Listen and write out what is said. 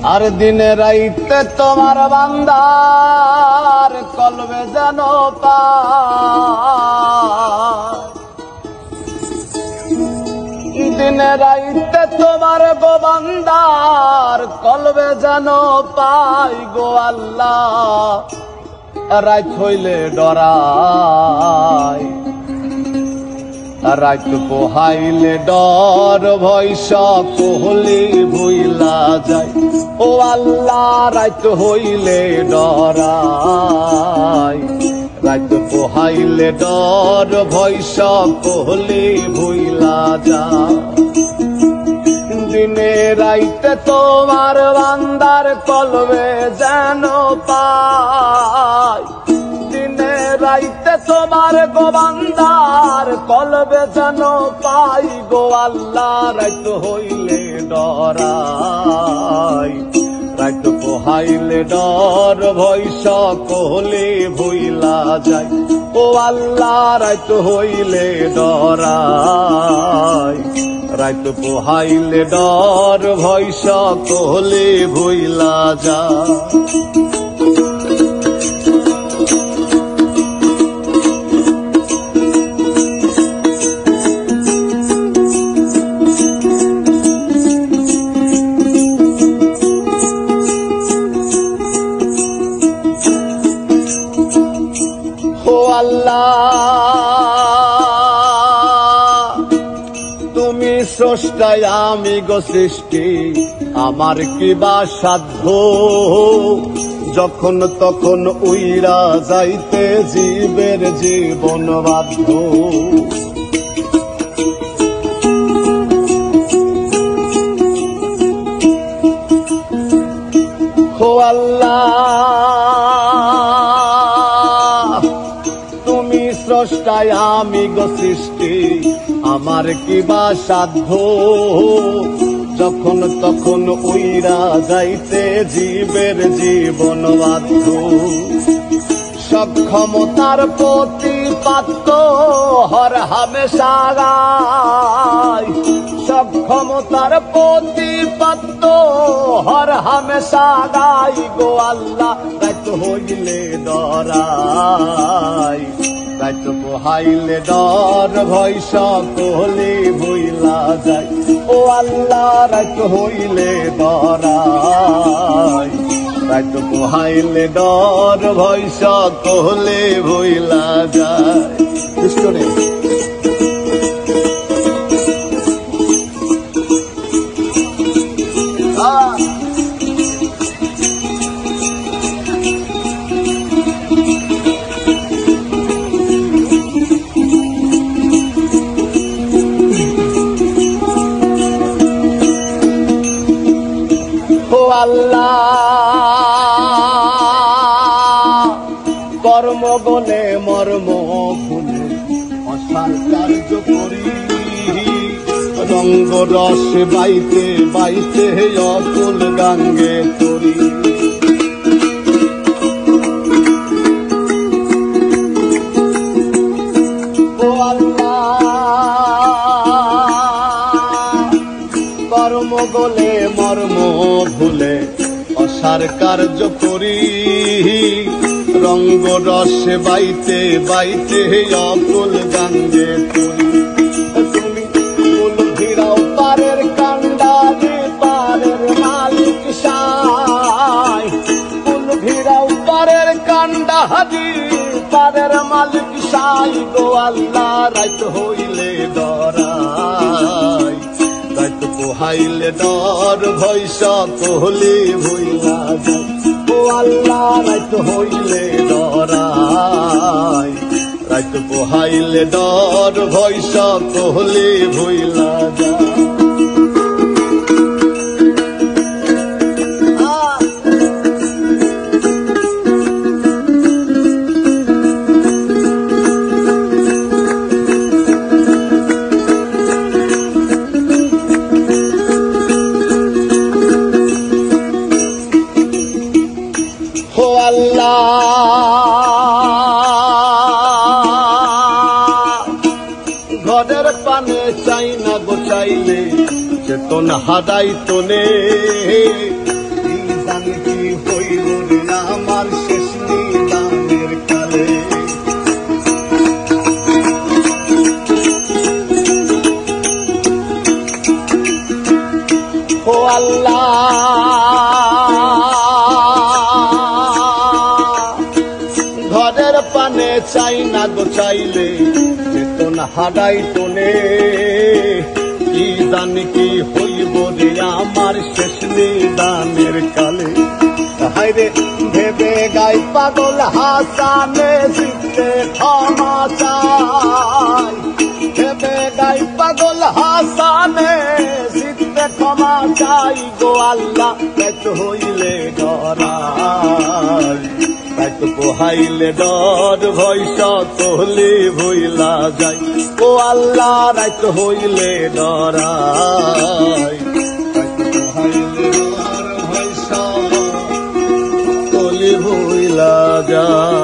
আর দিনে রাইতে তোমার বান্দার কলবে যেন পায়, দিনে রাইতে তোমার গো বান্দার কলবে যেন পাই গো আল্লাহ। রাত হইলে ডরাই, রাত পোহাইলে ডর ভয় সকলি ভুইলা যায় ও আল্লাহ। রাত হইলে ডরাই, রাত পোহাইলে ডর ভয় সকলি ভুইলা যায়। দিনে রাইতে তোমার বান্দার কলবে যেন পাই, দিনে রাইতে তোমার গো বান্দার কলবে যেন পাই গো আল্লাহ। রাত হইলে ডরাই, রাত পোহাইলে ডর ভয় সকলে ভুইলা যায় ও আল্লাহ। রাত হইলে ডরাই, রাত পোহাইলে ডর ভয় সকলে ভুইলা যায়। ও আল্লাহ তুমি স্রষ্টায় আমি গো সৃষ্টি, আমার কিবা সাধ্য যখন তখন উইরা যাইতে জীবের জীবন বাধ্য। ও আল্লাহ তুমি স্রষ্টায় আমি গো সৃষ্টি, আমার কিবা সাধ্য যখন তখন উইরা যাইতে জীবের জীবন বাধ্য। সক্ষমতার প্রতিপাদ্য হর হামেশা গায়, সক্ষমতার প্রতিপাদ্য হর হামেশা গাই গো আল্লাহ। রাত হইলে ডরাই, রাত পোহাইলে ডর ভয় সকলে ভুইলা যায় ও আল্লাহ। রাত হইলে ডরাই, রাত পোহাইলে ডর ভয় সকলে ভুইলা যায়। কৃষ্ণরে আল্লাহ কর্ম গলে মর্ম ভুলে অসার কার্য করি, রঙ্গ রস বাইতে বাইতে অকুল গাঙ্গে তরি। ও আল্লাহ কর্ম গলে মর্ম ভুলে অসার কার্য করি, রঙ্গ রসে বাইতে বাইতে অকুল গাঙ্গে তরি। তুমি কুল ভিড়াও পারের কান্ডারে পারের মালিক সাই, কুল ভিড়াও পারের কান্ডারি পারের মালিক সাই গো আল্লাহ। রাত হইলে ডরাই, রাত পোহাইলে ডর ভয় সকলে ভুইলা যায় ও আল্লাহ। রাত হইলে ডরাই, রাত পোহাইলে ডর ভয় সকলে ভুইলা যায়। ও আল্লাহ ঘরের পানে চাই না গো চাইলে চেতন হাদাই তনে, ঘরের পানে চাই না গো চাইলে বেতন হাডাই তোনে কি জানি কি হইব রে আমার শেষ নিদানের কালে হায়রে ভেবে গাই পাগল হাসানে জিতে ক্ষমা চাই ভেবে গাই পাগল হাসানে জিতে ক্ষমা চাই গো আল্লাহ পেট হইলে ডরাই পেট পোহাইলে ডর ভয় সকলে ভইলা যাই ও আল্লাহ রাত হইলে ডরাই পেট পোহাইলে ডর ভয় সকলে ভইলা যায়।